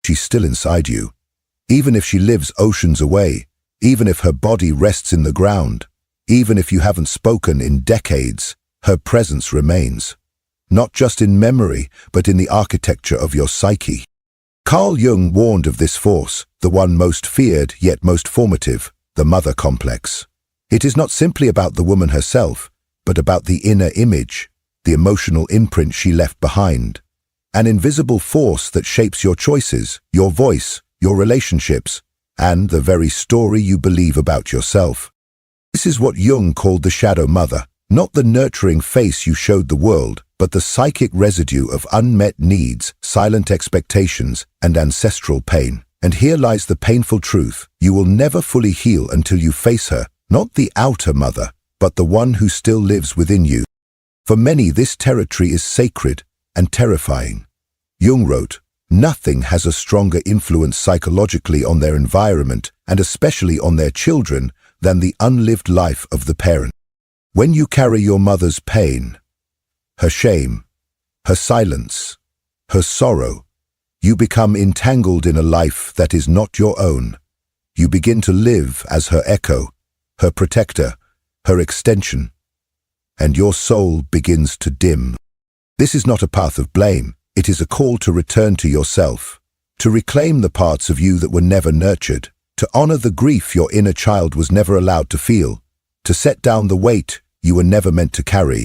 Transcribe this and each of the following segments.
She's still inside you. Even if she lives oceans away, even if her body rests in the ground, even if you haven't spoken in decades, her presence remains. Not just in memory, but in the architecture of your psyche. Carl Jung warned of this force, the one most feared yet most formative, the mother complex. It is not simply about the woman herself, but about the inner image, the emotional imprint she left behind. An invisible force that shapes your choices, your voice, your relationships, and the very story you believe about yourself. This is what Jung called the shadow mother, not the nurturing face you showed the world, but the psychic residue of unmet needs, silent expectations, and ancestral pain. And here lies the painful truth: you will never fully heal until you face her, not the outer mother, but the one who still lives within you. For many, this territory is sacred and terrifying. Jung wrote, "Nothing has a stronger influence psychologically on their environment, and especially on their children, than the unlived life of the parent." When you carry your mother's pain, her shame, her silence, her sorrow, you become entangled in a life that is not your own. You begin to live as her echo, her protector, her extension, and your soul begins to dim. This is not a path of blame. It is a call to return to yourself, to reclaim the parts of you that were never nurtured, to honor the grief your inner child was never allowed to feel, to set down the weight you were never meant to carry.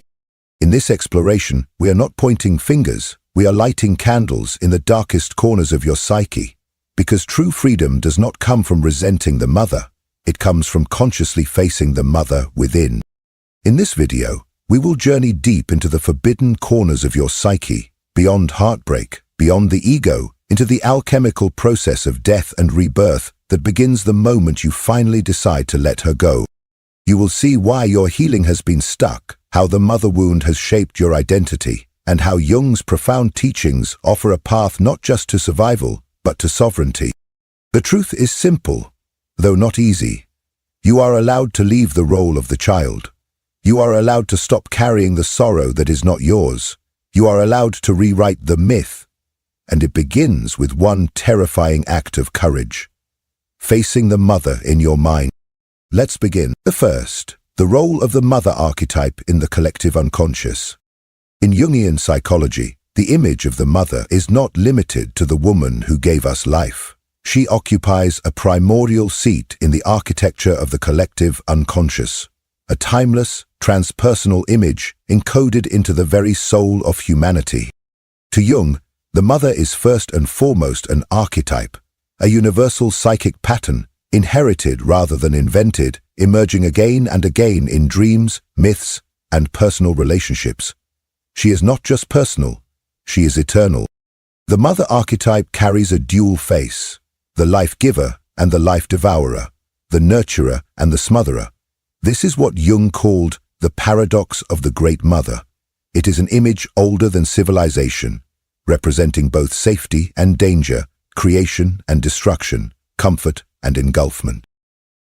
In this exploration, we are not pointing fingers, we are lighting candles in the darkest corners of your psyche, because true freedom does not come from resenting the mother, it comes from consciously facing the mother within. In this video, we will journey deep into the forbidden corners of your psyche, beyond heartbreak, beyond the ego, into the alchemical process of death and rebirth that begins the moment you finally decide to let her go. You will see why your healing has been stuck, how the mother wound has shaped your identity, and how Jung's profound teachings offer a path not just to survival, but to sovereignty. The truth is simple, though not easy. You are allowed to leave the role of the child. You are allowed to stop carrying the sorrow that is not yours. You are allowed to rewrite the myth, and it begins with one terrifying act of courage: facing the mother in your mind. Let's begin. The first, the role of the mother archetype in the collective unconscious. In Jungian psychology, the image of the mother is not limited to the woman who gave us life. She occupies a primordial seat in the architecture of the collective unconscious, a timeless, transpersonal image encoded into the very soul of humanity. To Jung, the mother is first and foremost an archetype, a universal psychic pattern, inherited rather than invented, emerging again and again in dreams, myths, and personal relationships. She is not just personal, she is eternal. The mother archetype carries a dual face: the life-giver and the life-devourer, the nurturer and the smotherer. This is what Jung called the paradox of the Great Mother. It is an image older than civilization, representing both safety and danger, creation and destruction, comfort and engulfment.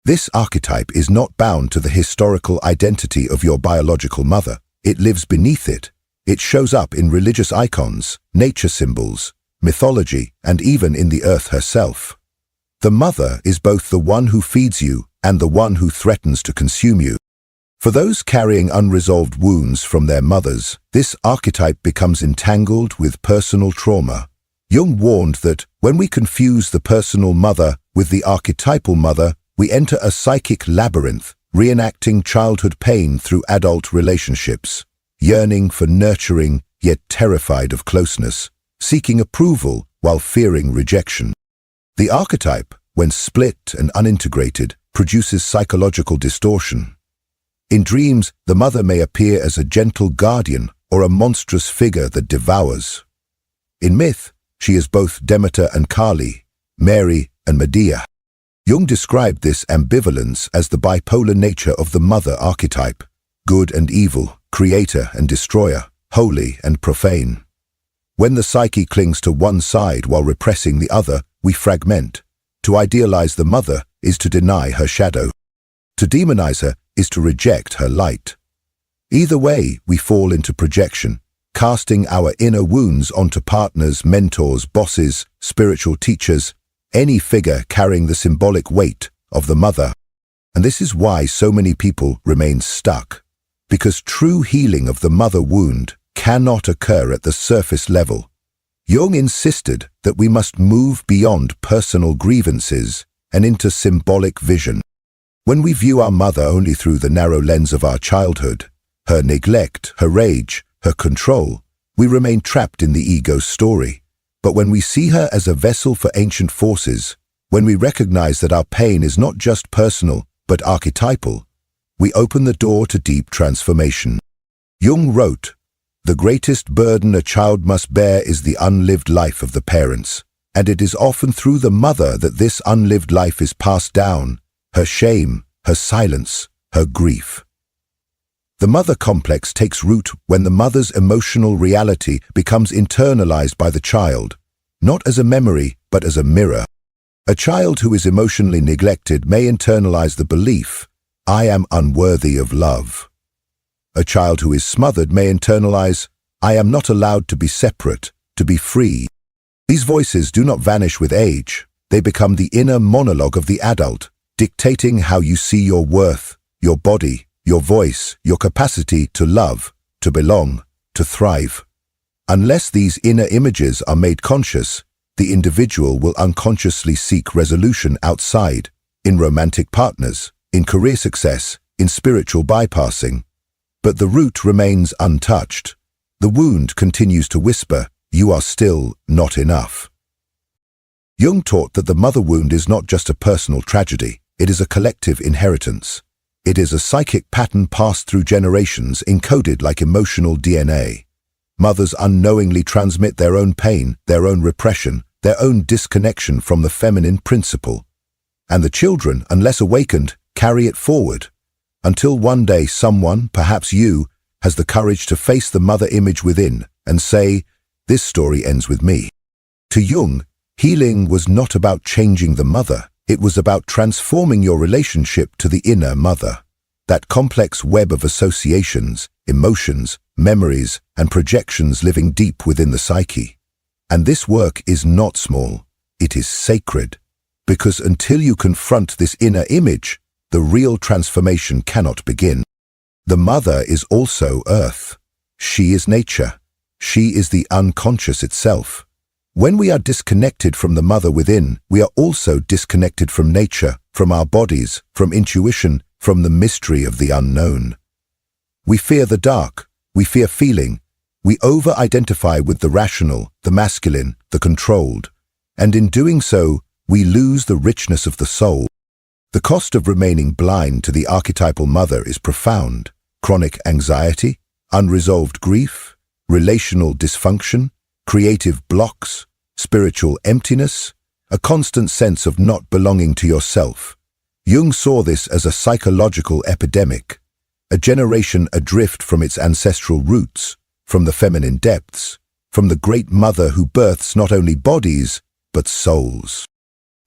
This archetype is not bound to the historical identity of your biological mother. It lives beneath it. It shows up in religious icons, nature symbols, mythology, and even in the earth herself. The mother is both the one who feeds you and the one who threatens to consume you. For those carrying unresolved wounds from their mothers, this archetype becomes entangled with personal trauma. Jung warned that when we confuse the personal mother with the archetypal mother, we enter a psychic labyrinth, reenacting childhood pain through adult relationships, yearning for nurturing yet terrified of closeness, seeking approval while fearing rejection. The archetype, when split and unintegrated, produces psychological distortion. In dreams, the mother may appear as a gentle guardian or a monstrous figure that devours. In myth, she is both Demeter and Kali, Mary and Medea. Jung described this ambivalence as the bipolar nature of the mother archetype: good and evil, creator and destroyer, holy and profane. When the psyche clings to one side while repressing the other, we fragment. To idealize the mother is to deny her shadow. To demonize her is to reject her light. Either way, we fall into projection, casting our inner wounds onto partners, mentors, bosses, spiritual teachers, any figure carrying the symbolic weight of the mother. And this is why so many people remain stuck, because true healing of the mother wound cannot occur at the surface level. Jung insisted that we must move beyond personal grievances and into symbolic vision. When we view our mother only through the narrow lens of our childhood, her neglect, her rage, her control, we remain trapped in the ego's story. But when we see her as a vessel for ancient forces, when we recognize that our pain is not just personal but archetypal, we open the door to deep transformation. Jung wrote, "The greatest burden a child must bear is the unlived life of the parents, and it is often through the mother that this unlived life is passed down, her shame, her silence, her grief." The mother complex takes root when the mother's emotional reality becomes internalized by the child, not as a memory, but as a mirror. A child who is emotionally neglected may internalize the belief, "I am unworthy of love." A child who is smothered may internalize, "I am not allowed to be separate, to be free." These voices do not vanish with age. They become the inner monologue of the adult, dictating how you see your worth, your body, your voice, your capacity to love, to belong, to thrive. Unless these inner images are made conscious, the individual will unconsciously seek resolution outside, in romantic partners, in career success, in spiritual bypassing. But the root remains untouched. The wound continues to whisper, "You are still not enough." Jung taught that the mother wound is not just a personal tragedy, it is a collective inheritance. It is a psychic pattern passed through generations, encoded like emotional DNA. Mothers unknowingly transmit their own pain, their own repression, their own disconnection from the feminine principle. And the children, unless awakened, carry it forward, until one day someone, perhaps you, has the courage to face the mother image within and say, "This story ends with me." To Jung, healing was not about changing the mother. It was about transforming your relationship to the inner mother. That complex web of associations, emotions, memories, and projections living deep within the psyche. And this work is not small, it is sacred. Because until you confront this inner image, the real transformation cannot begin. The mother is also earth. She is nature. She is the unconscious itself. When we are disconnected from the mother within, we are also disconnected from nature, from our bodies, from intuition, from the mystery of the unknown. We fear the dark, we fear feeling, we over-identify with the rational, the masculine, the controlled, and in doing so, we lose the richness of the soul. The cost of remaining blind to the archetypal mother is profound. Chronic anxiety, unresolved grief, relational dysfunction, creative blocks, spiritual emptiness, a constant sense of not belonging to yourself. Jung saw this as a psychological epidemic, a generation adrift from its ancestral roots, from the feminine depths, from the great mother who births not only bodies, but souls.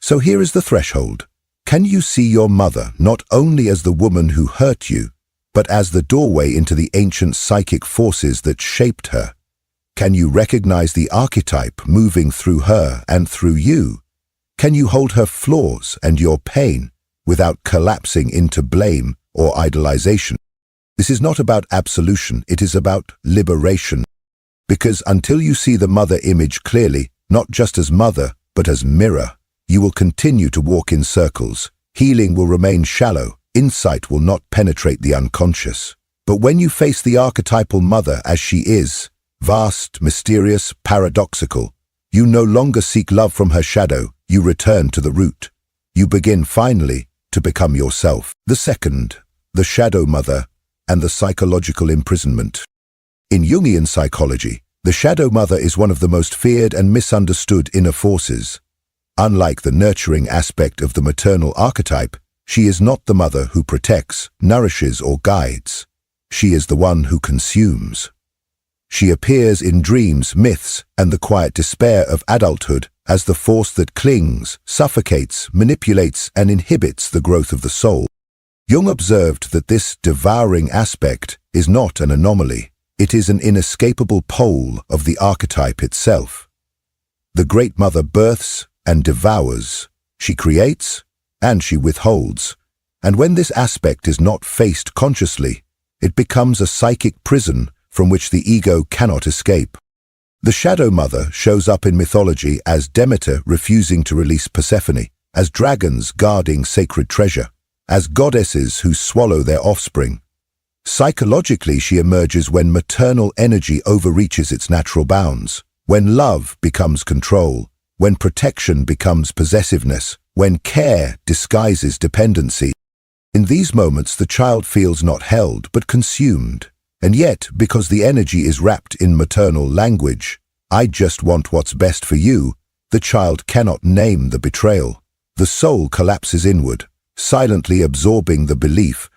So here is the threshold. Can you see your mother not only as the woman who hurt you, but as the doorway into the ancient psychic forces that shaped her? Can you recognize the archetype moving through her and through you? Can you hold her flaws and your pain without collapsing into blame or idolization? This is not about absolution, it is about liberation. Because until you see the mother image clearly, not just as mother, but as mirror, you will continue to walk in circles. Healing will remain shallow, insight will not penetrate the unconscious. But when you face the archetypal mother as she is, vast, mysterious, paradoxical, you no longer seek love from her shadow, you return to the root. You begin finally to become yourself. The second, the shadow mother and the psychological imprisonment. In Jungian psychology, the shadow mother is one of the most feared and misunderstood inner forces. Unlike the nurturing aspect of the maternal archetype, she is not the mother who protects, nourishes, or guides. She is the one who consumes. She appears in dreams, myths, and the quiet despair of adulthood as the force that clings, suffocates, manipulates, and inhibits the growth of the soul. Jung observed that this devouring aspect is not an anomaly. It is an inescapable pole of the archetype itself. The Great Mother births and devours. She creates and she withholds. And when this aspect is not faced consciously, it becomes a psychic prison from which the ego cannot escape. The Shadow Mother shows up in mythology as Demeter refusing to release Persephone, as dragons guarding sacred treasure, as goddesses who swallow their offspring. Psychologically, she emerges when maternal energy overreaches its natural bounds, when love becomes control, when protection becomes possessiveness, when care disguises dependency. In these moments, the child feels not held but consumed. And yet, because the energy is wrapped in maternal language, "I just want what's best for you," the child cannot name the betrayal. The soul collapses inward, silently absorbing the belief,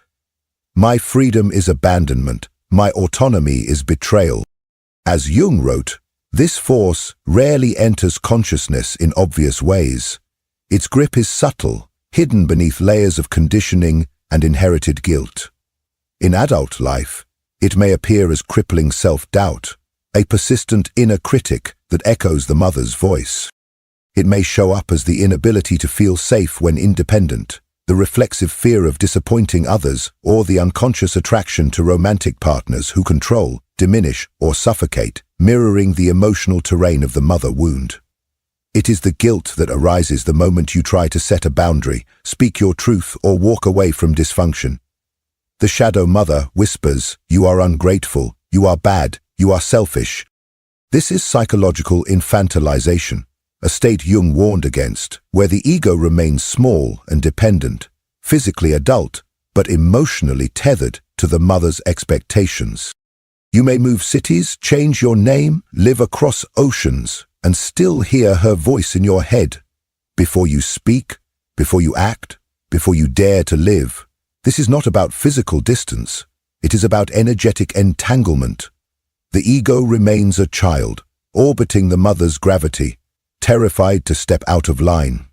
"My freedom is abandonment, my autonomy is betrayal." As Jung wrote, this force rarely enters consciousness in obvious ways. Its grip is subtle, hidden beneath layers of conditioning and inherited guilt. In adult life, it may appear as crippling self-doubt, a persistent inner critic that echoes the mother's voice. It may show up as the inability to feel safe when independent, the reflexive fear of disappointing others, or the unconscious attraction to romantic partners who control, diminish, or suffocate, mirroring the emotional terrain of the mother wound. It is the guilt that arises the moment you try to set a boundary, speak your truth, or walk away from dysfunction. The Shadow Mother whispers, "You are ungrateful, you are bad, you are selfish." This is psychological infantilization, a state Jung warned against, where the ego remains small and dependent, physically adult, but emotionally tethered to the mother's expectations. You may move cities, change your name, live across oceans, and still hear her voice in your head. Before you speak, before you act, before you dare to live. This is not about physical distance. It is about energetic entanglement. The ego remains a child, orbiting the mother's gravity, terrified to step out of line.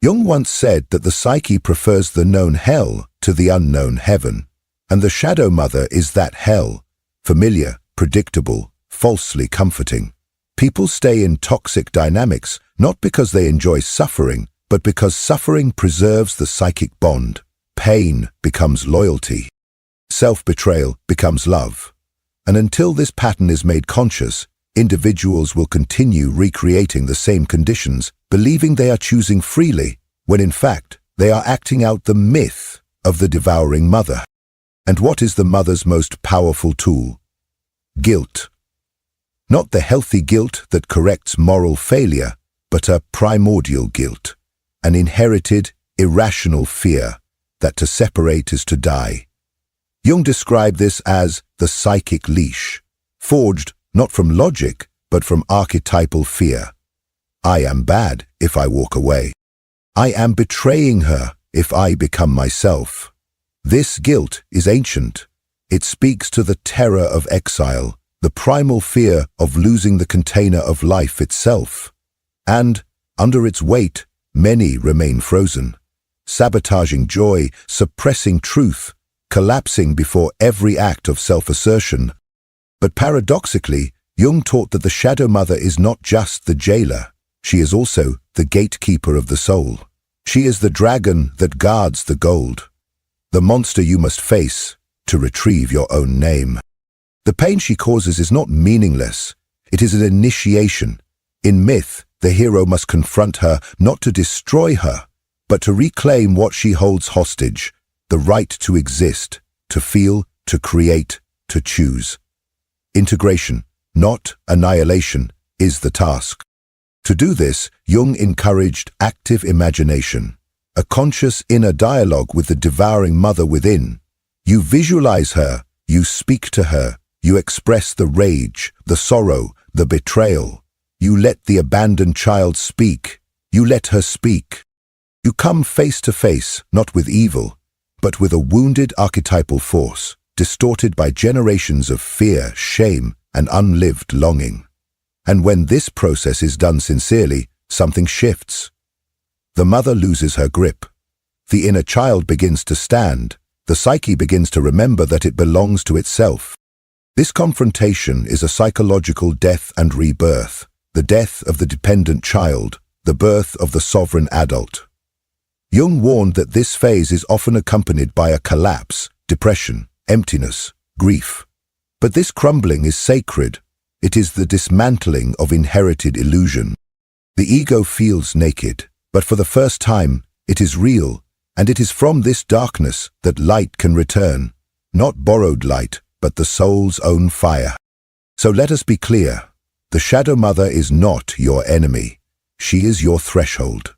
Jung once said that the psyche prefers the known hell to the unknown heaven, and the Shadow Mother is that hell, familiar, predictable, falsely comforting. People stay in toxic dynamics not because they enjoy suffering, but because suffering preserves the psychic bond. Pain becomes loyalty. Self-betrayal becomes love. And until this pattern is made conscious, individuals will continue recreating the same conditions, believing they are choosing freely, when in fact they are acting out the myth of the devouring mother. And what is the mother's most powerful tool? Guilt. Not the healthy guilt that corrects moral failure, but a primordial guilt, an inherited, irrational fear that to separate is to die. Jung described this as the psychic leash, forged not from logic, but from archetypal fear. I am bad if I walk away. I am betraying her if I become myself. This guilt is ancient. It speaks to the terror of exile, the primal fear of losing the container of life itself. And, under its weight, many remain frozen, sabotaging joy, suppressing truth, collapsing before every act of self-assertion. But paradoxically, Jung taught that the Shadow Mother is not just the jailer. She is also the gatekeeper of the soul. She is the dragon that guards the gold, the monster you must face to retrieve your own name. The pain she causes is not meaningless. It is an initiation. In myth, the hero must confront her not to destroy her, but to reclaim what she holds hostage, the right to exist, to feel, to create, to choose. Integration, not annihilation, is the task. To do this, Jung encouraged active imagination, a conscious inner dialogue with the devouring mother within. You visualize her, you speak to her, you express the rage, the sorrow, the betrayal. You let the abandoned child speak, you let her speak. You come face to face, not with evil, but with a wounded archetypal force, distorted by generations of fear, shame, and unlived longing. And when this process is done sincerely, something shifts. The mother loses her grip. The inner child begins to stand. The psyche begins to remember that it belongs to itself. This confrontation is a psychological death and rebirth, the death of the dependent child, the birth of the sovereign adult. Jung warned that this phase is often accompanied by a collapse, depression, emptiness, grief. But this crumbling is sacred. It is the dismantling of inherited illusion. The ego feels naked, but for the first time, it is real, and it is from this darkness that light can return, not borrowed light, but the soul's own fire. So let us be clear. The Shadow Mother is not your enemy. She is your threshold.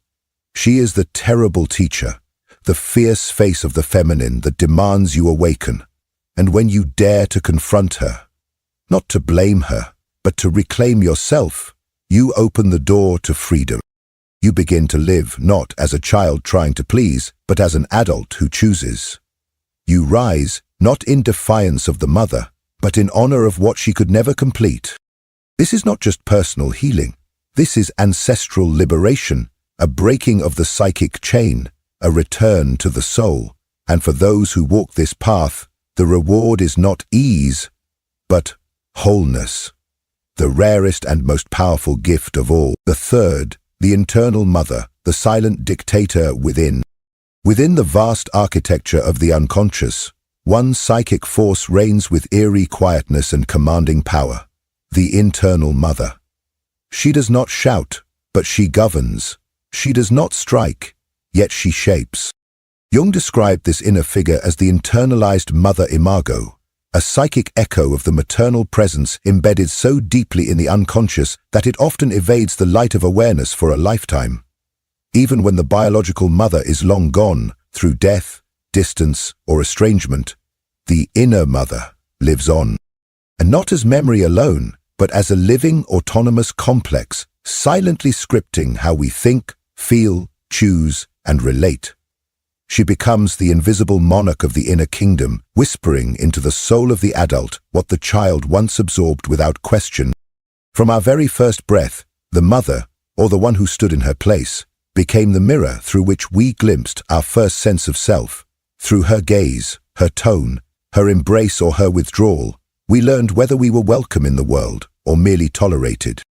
She is the terrible teacher, the fierce face of the feminine that demands you awaken. And when you dare to confront her, not to blame her, but to reclaim yourself, you open the door to freedom. You begin to live not as a child trying to please, but as an adult who chooses. You rise not in defiance of the mother, but in honor of what she could never complete. This is not just personal healing. This is ancestral liberation, a breaking of the psychic chain, a return to the soul. And for those who walk this path, the reward is not ease, but wholeness. The rarest and most powerful gift of all. The third, the internal mother, the silent dictator within. Within the vast architecture of the unconscious, one psychic force reigns with eerie quietness and commanding power. The internal mother. She does not shout, but she governs. She does not strike, yet she shapes. Jung described this inner figure as the internalized mother imago, a psychic echo of the maternal presence embedded so deeply in the unconscious that it often evades the light of awareness for a lifetime. Even when the biological mother is long gone, through death, distance, or estrangement, the inner mother lives on. And not as memory alone, but as a living, autonomous complex, silently scripting how we think, feel, choose, and relate. She becomes the invisible monarch of the inner kingdom, whispering into the soul of the adult what the child once absorbed without question. From our very first breath, the mother, or the one who stood in her place, became the mirror through which we glimpsed our first sense of self. Through her gaze, her tone, her embrace or her withdrawal, we learned whether we were welcome in the world or merely tolerated.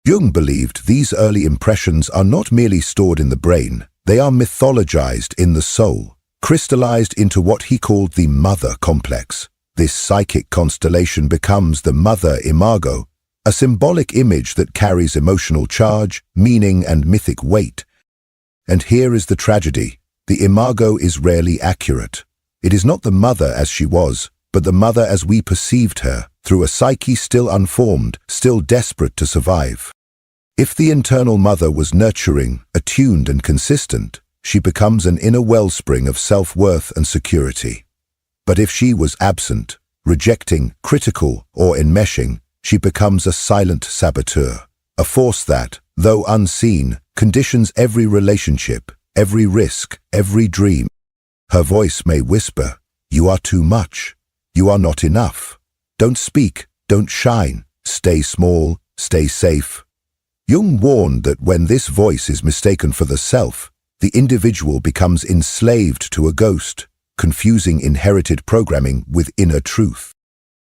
Jung believed these early impressions are not merely stored in the brain, they are mythologized in the soul, crystallized into what he called the mother complex. This psychic constellation becomes the mother imago, a symbolic image that carries emotional charge, meaning, and mythic weight. And here is the tragedy. The imago is rarely accurate. It is not the mother as she was, but the mother as we perceived her, through a psyche still unformed, still desperate to survive. If the internal mother was nurturing, attuned, and consistent, she becomes an inner wellspring of self-worth and security. But if she was absent, rejecting, critical, or enmeshing, she becomes a silent saboteur, a force that, though unseen, conditions every relationship, every risk, every dream. Her voice may whisper, "You are too much. You are not enough. Don't speak, don't shine, stay small, stay safe." Jung warned that when this voice is mistaken for the self, the individual becomes enslaved to a ghost, confusing inherited programming with inner truth.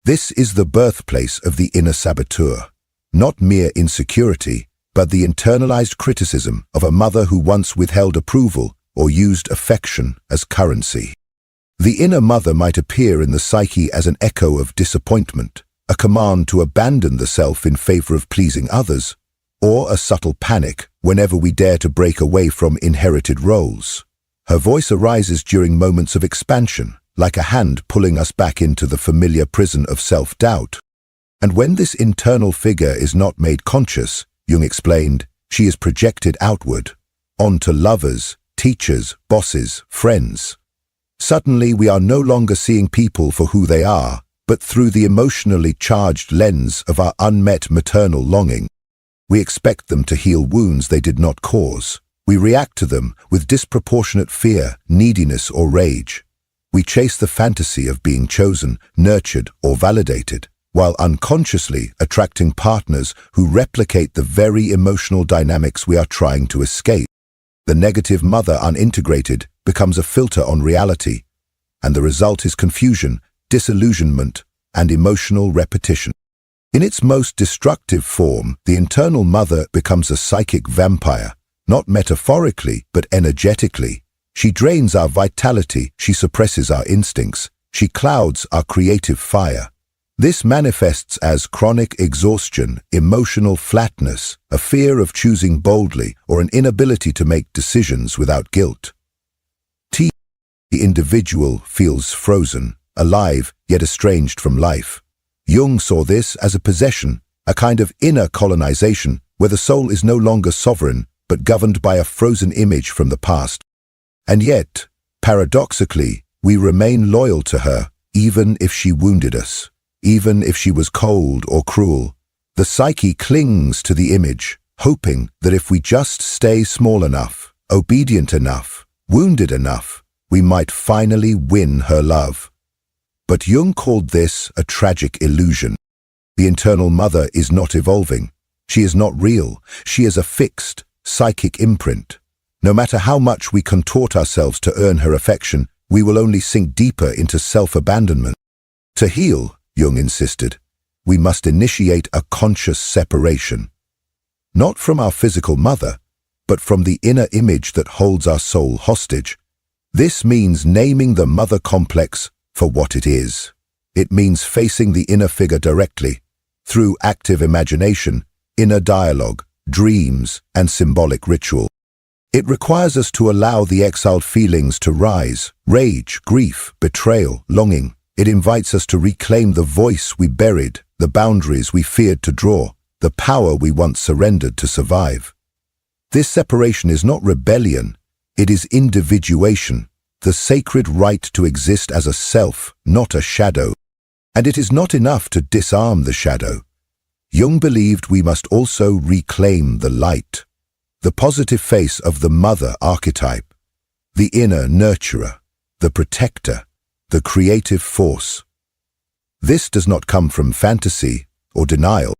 This is the birthplace of the inner saboteur, not mere insecurity, but the internalized criticism of a mother who once withheld approval or used affection as currency. The inner mother might appear in the psyche as an echo of disappointment, a command to abandon the self in favor of pleasing others, or a subtle panic whenever we dare to break away from inherited roles. Her voice arises during moments of expansion, like a hand pulling us back into the familiar prison of self-doubt. And when this internal figure is not made conscious, Jung explained, she is projected outward, onto lovers, teachers, bosses, friends. Suddenly we are no longer seeing people for who they are, but through the emotionally charged lens of our unmet maternal longing. We expect them to heal wounds they did not cause. We react to them with disproportionate fear, neediness, or rage. We chase the fantasy of being chosen, nurtured, or validated, while unconsciously attracting partners who replicate the very emotional dynamics we are trying to escape. The negative mother unintegrated becomes a filter on reality, and the result is confusion, disillusionment, and emotional repetition. In its most destructive form, the internal mother becomes a psychic vampire, not metaphorically but energetically. She drains our vitality, she suppresses our instincts, she clouds our creative fire. This manifests as chronic exhaustion, emotional flatness, a fear of choosing boldly, or an inability to make decisions without guilt. The individual feels frozen, alive, yet estranged from life. Jung saw this as a possession, a kind of inner colonization, where the soul is no longer sovereign, but governed by a frozen image from the past. And yet, paradoxically, we remain loyal to her, even if she wounded us. Even if she was cold or cruel, the psyche clings to the image, hoping that if we just stay small enough, obedient enough, wounded enough, we might finally win her love. But Jung called this a tragic illusion. The internal mother is not evolving. She is not real. She is a fixed, psychic imprint. No matter how much we contort ourselves to earn her affection, we will only sink deeper into self-abandonment. To heal, Jung insisted, we must initiate a conscious separation. Not from our physical mother, but from the inner image that holds our soul hostage. This means naming the mother complex for what it is. It means facing the inner figure directly, through active imagination, inner dialogue, dreams, and symbolic ritual. It requires us to allow the exiled feelings to rise: rage, grief, betrayal, longing. It invites us to reclaim the voice we buried, the boundaries we feared to draw, the power we once surrendered to survive. This separation is not rebellion, it is individuation, the sacred right to exist as a self, not a shadow. And it is not enough to disarm the shadow. Jung believed we must also reclaim the light, the positive face of the mother archetype, the inner nurturer, the protector, the creative force. This does not come from fantasy or denial.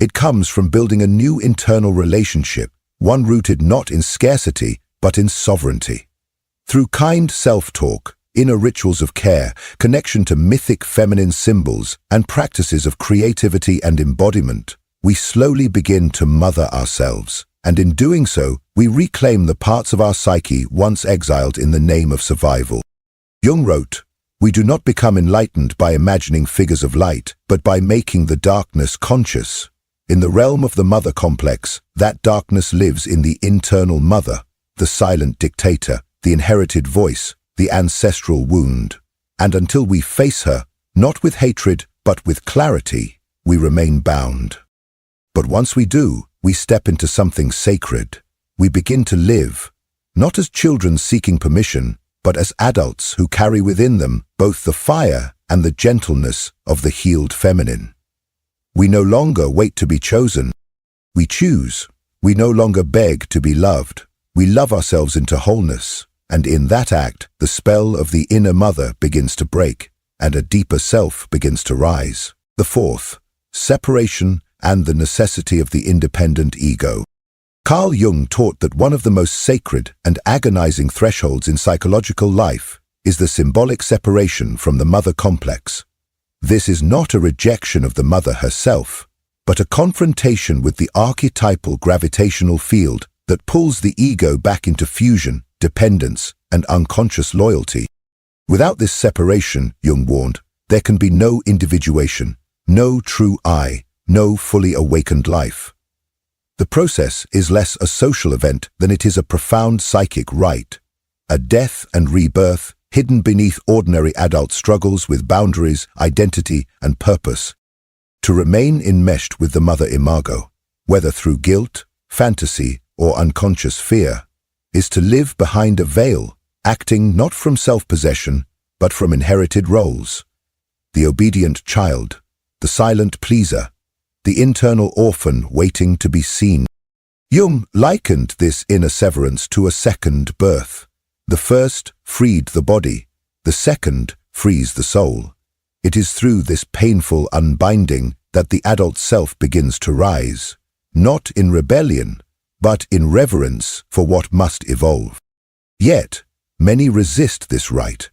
It comes from building a new internal relationship, one rooted not in scarcity, but in sovereignty. Through kind self-talk, inner rituals of care, connection to mythic feminine symbols, and practices of creativity and embodiment, we slowly begin to mother ourselves. And in doing so, we reclaim the parts of our psyche once exiled in the name of survival. Jung wrote, "We do not become enlightened by imagining figures of light, but by making the darkness conscious. In the realm of the mother complex, that darkness lives in the internal mother, the silent dictator, the inherited voice, the ancestral wound. And until we face her, not with hatred, but with clarity, we remain bound. But once we do, we step into something sacred. We begin to live, not as children seeking permission, but as adults who carry within them both the fire and the gentleness of the healed feminine. We no longer wait to be chosen. We choose. We no longer beg to be loved. We love ourselves into wholeness, and in that act, the spell of the inner mother begins to break, and a deeper self begins to rise. The fourth, separation and the necessity of the independent ego. Carl Jung taught that one of the most sacred and agonizing thresholds in psychological life is the symbolic separation from the mother complex. This is not a rejection of the mother herself, but a confrontation with the archetypal gravitational field that pulls the ego back into fusion, dependence, and unconscious loyalty. Without this separation, Jung warned, there can be no individuation, no true I, no fully awakened life. The process is less a social event than it is a profound psychic rite, a death and rebirth hidden beneath ordinary adult struggles with boundaries, identity, and purpose. To remain enmeshed with the mother imago, whether through guilt, fantasy, or unconscious fear, is to live behind a veil, acting not from self-possession, but from inherited roles. The obedient child, the silent pleaser, the internal orphan waiting to be seen. Jung likened this inner severance to a second birth. The first freed the body, the second frees the soul. It is through this painful unbinding that the adult self begins to rise, not in rebellion, but in reverence for what must evolve. Yet, many resist this rite.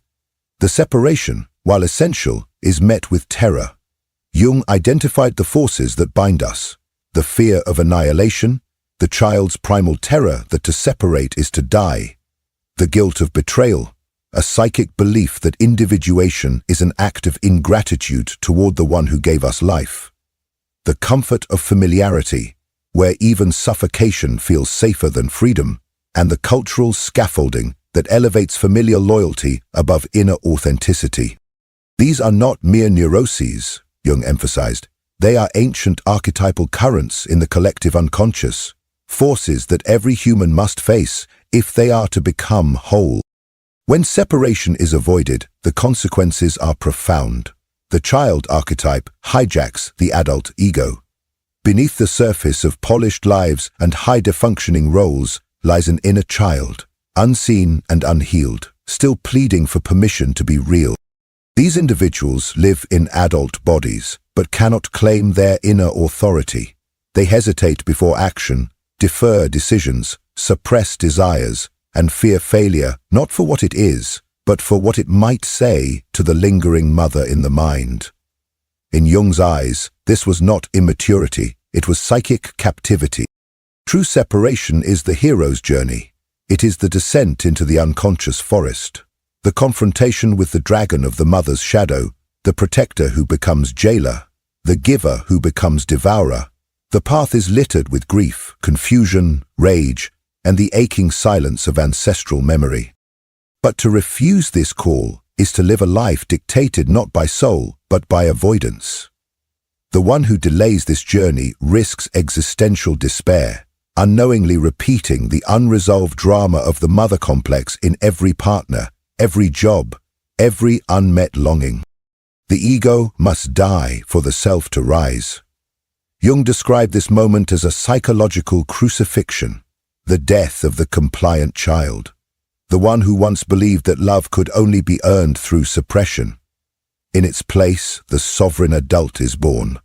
The separation, while essential, is met with terror. Jung identified the forces that bind us: the fear of annihilation, the child's primal terror that to separate is to die, the guilt of betrayal, a psychic belief that individuation is an act of ingratitude toward the one who gave us life, the comfort of familiarity, where even suffocation feels safer than freedom, and the cultural scaffolding that elevates familial loyalty above inner authenticity. These are not mere neuroses, Jung emphasized. They are ancient archetypal currents in the collective unconscious, forces that every human must face if they are to become whole. When separation is avoided, the consequences are profound. The child archetype hijacks the adult ego. Beneath the surface of polished lives and high-functioning roles lies an inner child, unseen and unhealed, still pleading for permission to be real. These individuals live in adult bodies, but cannot claim their inner authority. They hesitate before action, defer decisions, suppress desires, and fear failure not for what it is, but for what it might say to the lingering mother in the mind. In Jung's eyes, this was not immaturity, it was psychic captivity. True separation is the hero's journey. It is the descent into the unconscious forest, the confrontation with the dragon of the mother's shadow, the protector who becomes jailer, the giver who becomes devourer. The path is littered with grief, confusion, rage, and the aching silence of ancestral memory. But to refuse this call is to live a life dictated not by soul, but by avoidance. The one who delays this journey risks existential despair, unknowingly repeating the unresolved drama of the mother complex in every partner, every job, every unmet longing. The ego must die for the self to rise. Jung described this moment as a psychological crucifixion, the death of the compliant child, the one who once believed that love could only be earned through suppression. In its place, the sovereign adult is born,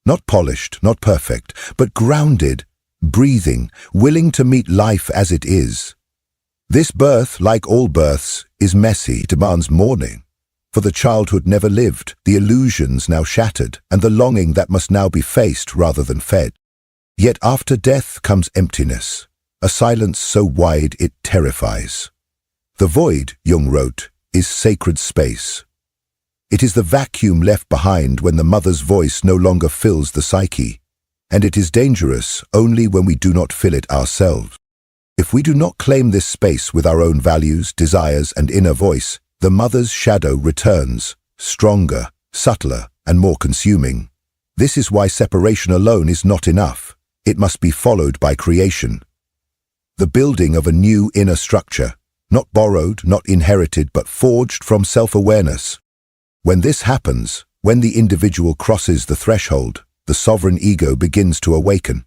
not polished, not perfect, but grounded, breathing, willing to meet life as it is. This birth, like all births, is messy, demands mourning. For the childhood never lived, the illusions now shattered, and the longing that must now be faced rather than fed. Yet after death comes emptiness, a silence so wide it terrifies. The void, Jung wrote, is sacred space. It is the vacuum left behind when the mother's voice no longer fills the psyche, and it is dangerous only when we do not fill it ourselves. If we do not claim this space with our own values, desires, and inner voice, the mother's shadow returns, stronger, subtler, and more consuming. This is why separation alone is not enough. It must be followed by creation. The building of a new inner structure, not borrowed, not inherited, but forged from self-awareness. When this happens, when the individual crosses the threshold, the sovereign ego begins to awaken.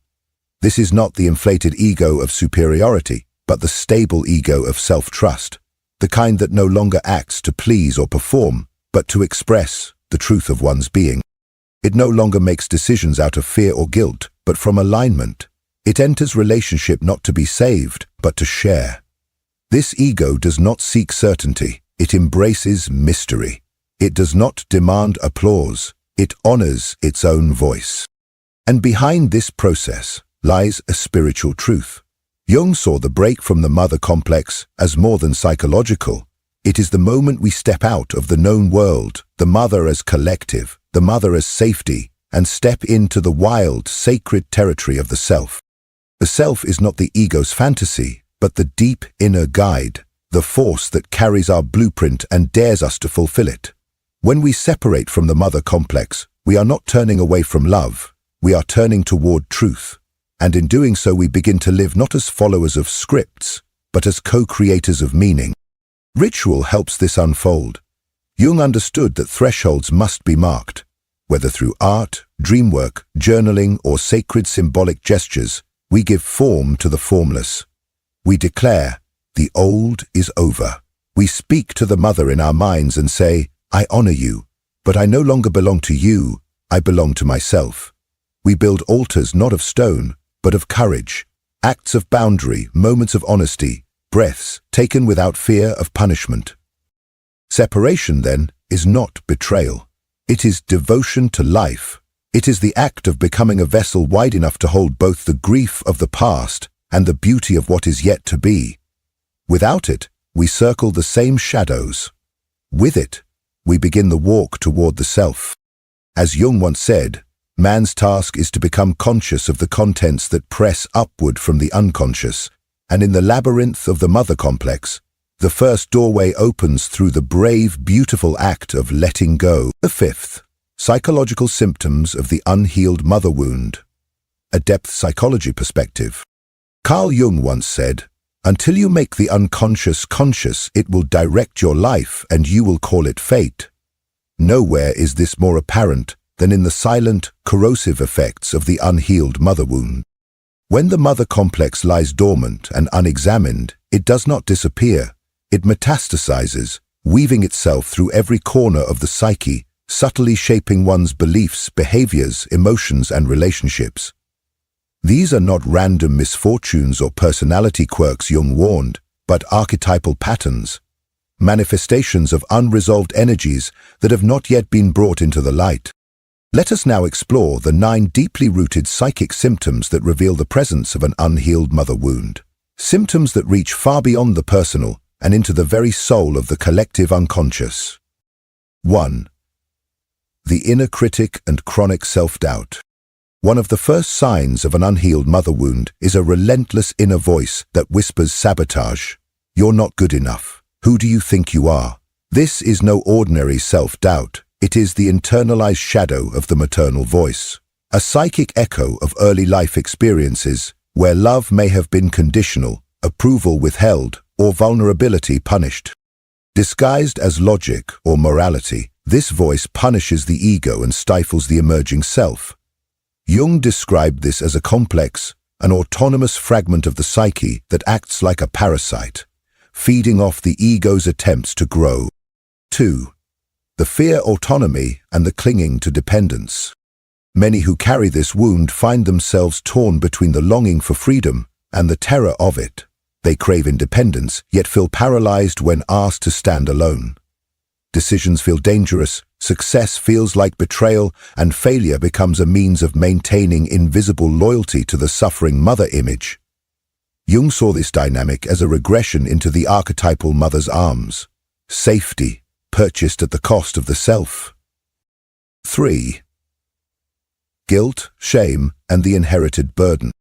This is not the inflated ego of superiority, but the stable ego of self-trust, the kind that no longer acts to please or perform, but to express the truth of one's being. It no longer makes decisions out of fear or guilt, but from alignment. It enters relationship not to be saved, but to share. This ego does not seek certainty, it embraces mystery. It does not demand applause, it honors its own voice. And behind this process lies a spiritual truth. Jung saw the break from the mother complex as more than psychological. It is the moment we step out of the known world, the mother as collective, the mother as safety, and step into the wild, sacred territory of the self. The self is not the ego's fantasy, but the deep inner guide, the force that carries our blueprint and dares us to fulfill it. When we separate from the mother complex, we are not turning away from love, we are turning toward truth. And in doing so we begin to live not as followers of scripts, but as co-creators of meaning. Ritual helps this unfold. Jung understood that thresholds must be marked. Whether through art, dream work, journaling, or sacred symbolic gestures, we give form to the formless. We declare, the old is over. We speak to the mother in our minds and say, I honor you, but I no longer belong to you, I belong to myself. We build altars not of stone, but of courage, acts of boundary, moments of honesty, breaths taken without fear of punishment. Separation, then, is not betrayal. It is devotion to life. It is the act of becoming a vessel wide enough to hold both the grief of the past and the beauty of what is yet to be. Without it, we circle the same shadows. With it, we begin the walk toward the self. As Jung once said, man's task is to become conscious of the contents that press upward from the unconscious, and in the labyrinth of the mother complex, the first doorway opens through the brave, beautiful act of letting go. The fifth, psychological symptoms of the unhealed mother wound. A depth psychology perspective. Carl Jung once said, "Until you make the unconscious conscious, it will direct your life and you will call it fate." Nowhere is this more apparent than in the silent, corrosive effects of the unhealed mother wound. When the mother complex lies dormant and unexamined, it does not disappear. It metastasizes, weaving itself through every corner of the psyche, subtly shaping one's beliefs, behaviors, emotions, and relationships. These are not random misfortunes or personality quirks, Jung warned, but archetypal patterns, manifestations of unresolved energies that have not yet been brought into the light. Let us now explore the 9 deeply rooted psychic symptoms that reveal the presence of an unhealed mother wound. Symptoms that reach far beyond the personal and into the very soul of the collective unconscious. 1. The inner critic and chronic self-doubt. One of the first signs of an unhealed mother wound is a relentless inner voice that whispers sabotage. You're not good enough. Who do you think you are? This is no ordinary self-doubt. It is the internalized shadow of the maternal voice, a psychic echo of early life experiences where love may have been conditional, approval withheld, or vulnerability punished. Disguised as logic or morality, this voice punishes the ego and stifles the emerging self. Jung described this as a complex, an autonomous fragment of the psyche that acts like a parasite, feeding off the ego's attempts to grow. 2. The fear autonomy and the clinging to dependence. Many who carry this wound find themselves torn between the longing for freedom and the terror of it. They crave independence, yet feel paralyzed when asked to stand alone. Decisions feel dangerous, success feels like betrayal, and failure becomes a means of maintaining invisible loyalty to the suffering mother image. Jung saw this dynamic as a regression into the archetypal mother's arms. Safety, purchased at the cost of the self. 3. Guilt, shame, and the inherited burden.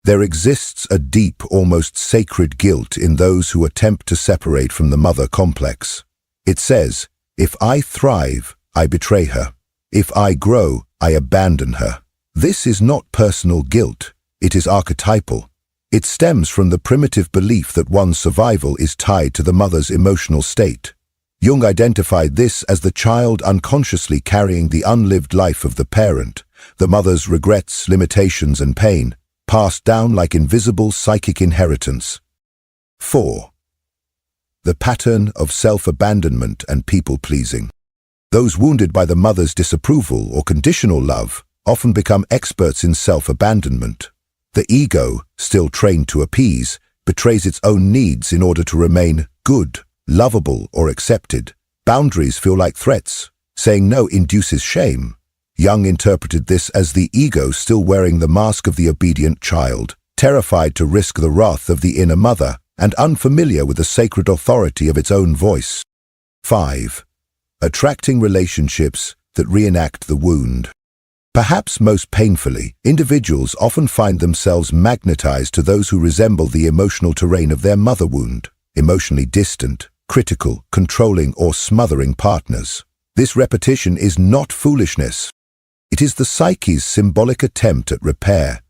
There exists a deep, almost sacred guilt in those who attempt to separate from the mother complex. It says, "If I thrive, I betray her. If I grow, I abandon her." This is not personal guilt, it is archetypal. It stems from the primitive belief that one's survival is tied to the mother's emotional state. Jung identified this as the child unconsciously carrying the unlived life of the parent, the mother's regrets, limitations, and pain, passed down like invisible psychic inheritance. 4. The pattern of self-abandonment and people-pleasing. Those wounded by the mother's disapproval or conditional love often become experts in self-abandonment. The ego, still trained to appease, betrays its own needs in order to remain good, lovable, or accepted. Boundaries feel like threats. Saying no induces shame. Jung interpreted this as the ego still wearing the mask of the obedient child, terrified to risk the wrath of the inner mother, and unfamiliar with the sacred authority of its own voice. 5. Attracting relationships that reenact the wound. Perhaps most painfully, individuals often find themselves magnetized to those who resemble the emotional terrain of their mother wound, emotionally distant, critical, controlling, or smothering partners. This repetition is not foolishness. It is the psyche's symbolic attempt at repair.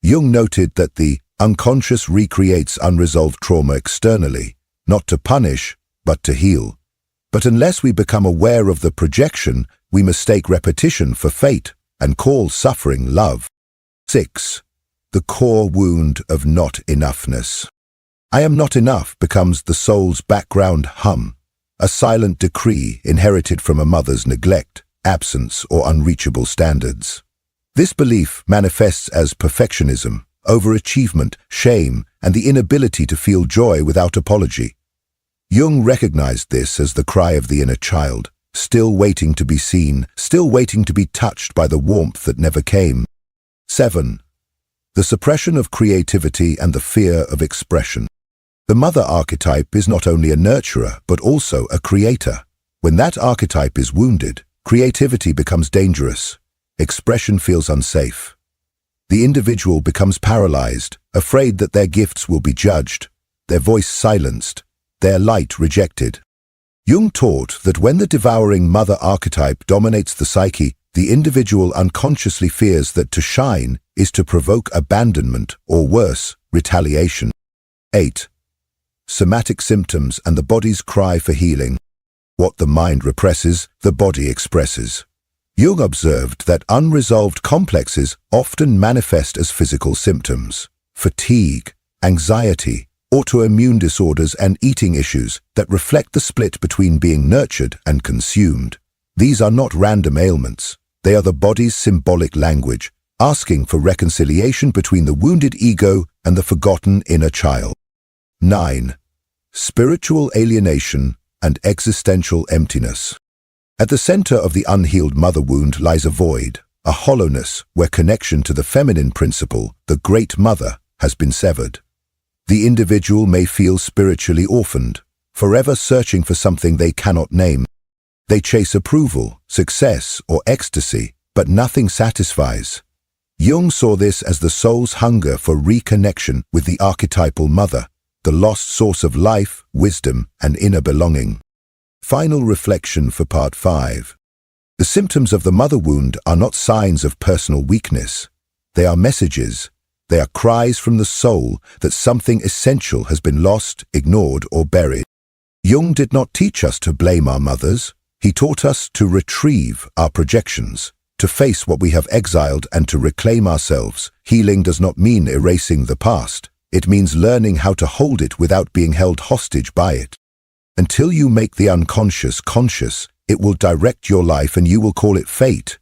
Jung noted that the unconscious recreates unresolved trauma externally, not to punish, but to heal. But unless we become aware of the projection, we mistake repetition for fate and call suffering love. 6. The core wound of not enoughness. I am not enough becomes the soul's background hum, a silent decree inherited from a mother's neglect, absence, or unreachable standards. This belief manifests as perfectionism, overachievement, shame, and the inability to feel joy without apology. Jung recognized this as the cry of the inner child, still waiting to be seen, still waiting to be touched by the warmth that never came. 7. The suppression of creativity and the fear of expression. The mother archetype is not only a nurturer, but also a creator. When that archetype is wounded, creativity becomes dangerous. Expression feels unsafe. The individual becomes paralyzed, afraid that their gifts will be judged, their voice silenced, their light rejected. Jung taught that when the devouring mother archetype dominates the psyche, the individual unconsciously fears that to shine is to provoke abandonment or worse, retaliation. 8. Somatic symptoms and the body's cry for healing. What the mind represses, the body expresses. Jung observed that unresolved complexes often manifest as physical symptoms: fatigue, anxiety, autoimmune disorders, and eating issues that reflect the split between being nurtured and consumed. These are not random ailments. They are the body's symbolic language, asking for reconciliation between the wounded ego and the forgotten inner child. 9. Spiritual alienation and existential emptiness. At the center of the unhealed mother wound lies a void, a hollowness where connection to the feminine principle, the Great Mother, has been severed. The individual may feel spiritually orphaned, forever searching for something they cannot name. They chase approval, success, or ecstasy, but nothing satisfies. Jung saw this as the soul's hunger for reconnection with the archetypal mother, the lost source of life, wisdom, and inner belonging. Final reflection for Part 5. The symptoms of the mother wound are not signs of personal weakness. They are messages. They are cries from the soul that something essential has been lost, ignored, or buried. Jung did not teach us to blame our mothers. He taught us to retrieve our projections, to face what we have exiled, and to reclaim ourselves. Healing does not mean erasing the past. It means learning how to hold it without being held hostage by it. Until you make the unconscious conscious, it will direct your life and you will call it fate.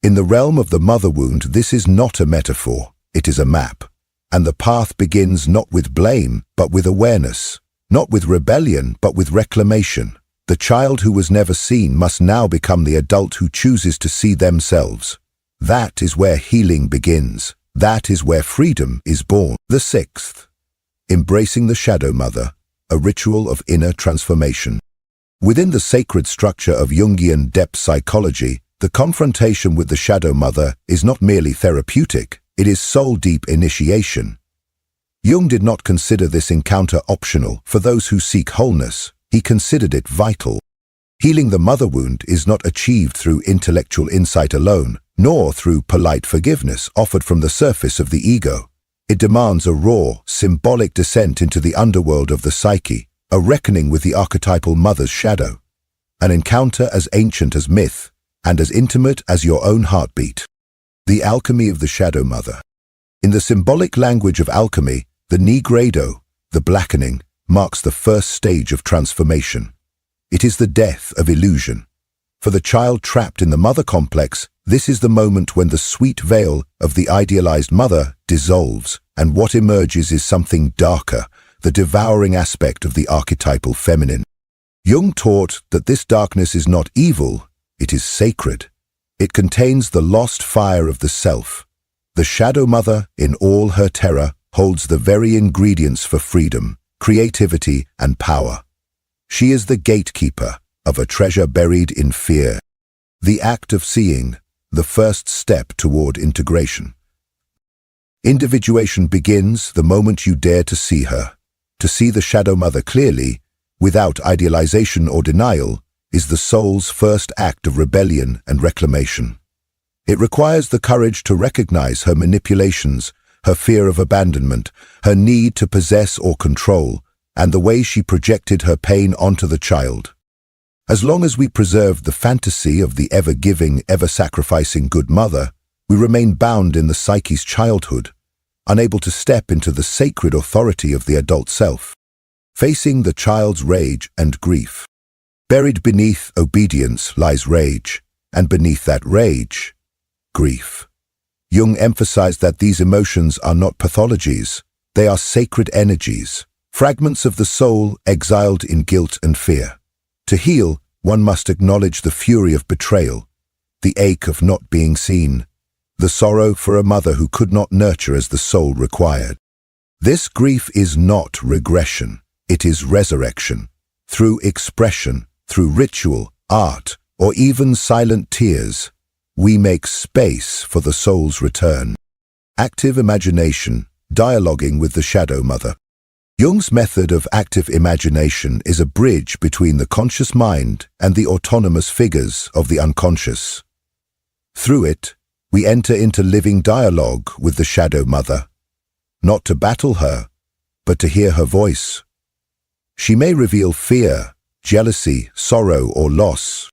In the realm of the mother wound, this is not a metaphor, it is a map. And the path begins not with blame, but with awareness. Not with rebellion, but with reclamation. The child who was never seen must now become the adult who chooses to see themselves. That is where healing begins. That is where freedom is born. The 6th. Embracing the shadow mother, a ritual of inner transformation. Within the sacred structure of Jungian depth psychology, the confrontation with the shadow mother is not merely therapeutic, it is soul-deep initiation. Jung did not consider this encounter optional for those who seek wholeness. He considered it vital. Healing the mother wound is not achieved through intellectual insight alone, nor through polite forgiveness offered from the surface of the ego. It demands a raw, symbolic descent into the underworld of the psyche, a reckoning with the archetypal mother's shadow, an encounter as ancient as myth and as intimate as your own heartbeat. The alchemy of the shadow mother. In the symbolic language of alchemy, the nigredo, the blackening, marks the first stage of transformation. It is the death of illusion. For the child trapped in the mother complex, this is the moment when the sweet veil of the idealized mother dissolves, and what emerges is something darker, the devouring aspect of the archetypal feminine. Jung taught that this darkness is not evil, it is sacred. It contains the lost fire of the self. The shadow mother, in all her terror, holds the very ingredients for freedom, creativity, and power. She is the gatekeeper of a treasure buried in fear. The act of seeing, the first step toward integration. Individuation begins the moment you dare to see her. To see the shadow mother clearly, without idealization or denial, is the soul's first act of rebellion and reclamation. It requires the courage to recognize her manipulations, her fear of abandonment, her need to possess or control, and the way she projected her pain onto the child. As long as we preserve the fantasy of the ever-giving, ever-sacrificing good mother, we remain bound in the psyche's childhood, unable to step into the sacred authority of the adult self, facing the child's rage and grief. Buried beneath obedience lies rage, and beneath that rage, grief. Jung emphasized that these emotions are not pathologies, they are sacred energies. fragments of the soul exiled in guilt and fear. To heal, one must acknowledge the fury of betrayal, the ache of not being seen, the sorrow for a mother who could not nurture as the soul required. This grief is not regression, it is resurrection. Through expression, through ritual, art, or even silent tears, we make space for the soul's return. Active imagination, dialoguing with the shadow mother. Jung's method of active imagination is a bridge between the conscious mind and the autonomous figures of the unconscious. Through it, we enter into living dialogue with the shadow mother, not to battle her, but to hear her voice. She may reveal fear, jealousy, sorrow, or loss,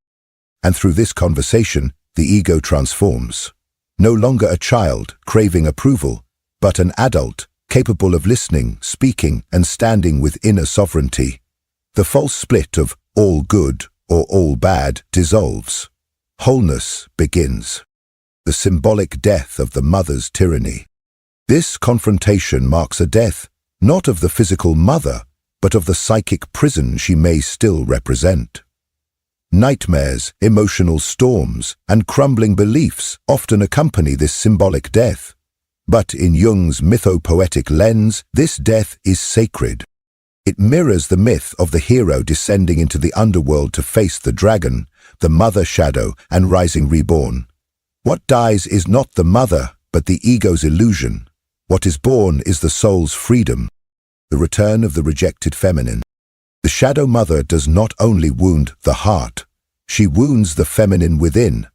and through this conversation, the ego transforms. No longer a child craving approval, but an adult capable of listening, speaking, and standing with inner sovereignty. The false split of all good or all bad dissolves. Wholeness begins. The symbolic death of the mother's tyranny. This confrontation marks a death, not of the physical mother, but of the psychic prison she may still represent. Nightmares, emotional storms, and crumbling beliefs often accompany this symbolic death. But in Jung's mythopoetic lens, this death is sacred. It mirrors the myth of the hero descending into the underworld to face the dragon, the mother shadow, and rising reborn. What dies is not the mother, but the ego's illusion. What is born is the soul's freedom, the return of the rejected feminine. The shadow mother does not only wound the heart, she wounds the feminine within.